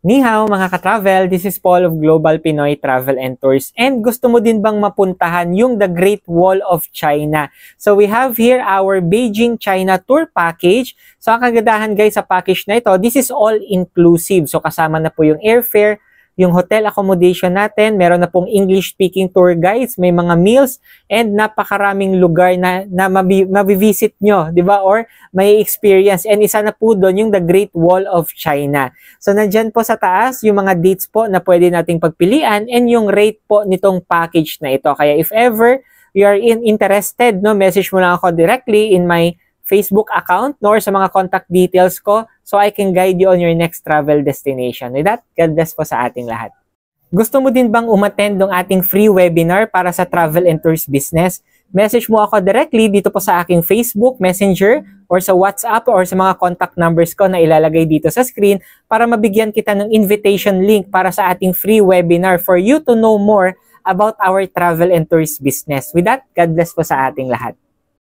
Ni hao mga ka-travel, this is Paul of Global Pinoy Travel and Tours. And gusto mo din bang mapuntahan yung The Great Wall of China? So we have here our Beijing China Tour Package. So ang kagandahan guys sa package na ito, this is all inclusive. So kasama na po yung airfare, yung hotel accommodation natin, meron na pong English-speaking tour guides, may mga meals, and napakaraming lugar na mabivisit nyo, di ba? Or may experience. And isa na po doon yung The Great Wall of China. So nandyan po sa taas yung mga dates po na pwede nating pagpilian and yung rate po nitong package na ito. Kaya if ever you are interested, no, message mo lang ako directly in my Facebook account or sa mga contact details ko so I can guide you on your next travel destination. With that, God bless po sa ating lahat. Gusto mo din bang umattend ng ating free webinar para sa travel and tours business? Message mo ako directly dito po sa aking Facebook, Messenger, or sa WhatsApp or sa mga contact numbers ko na ilalagay dito sa screen para mabigyan kita ng invitation link para sa ating free webinar for you to know more about our travel and tours business. With that, God bless po sa ating lahat.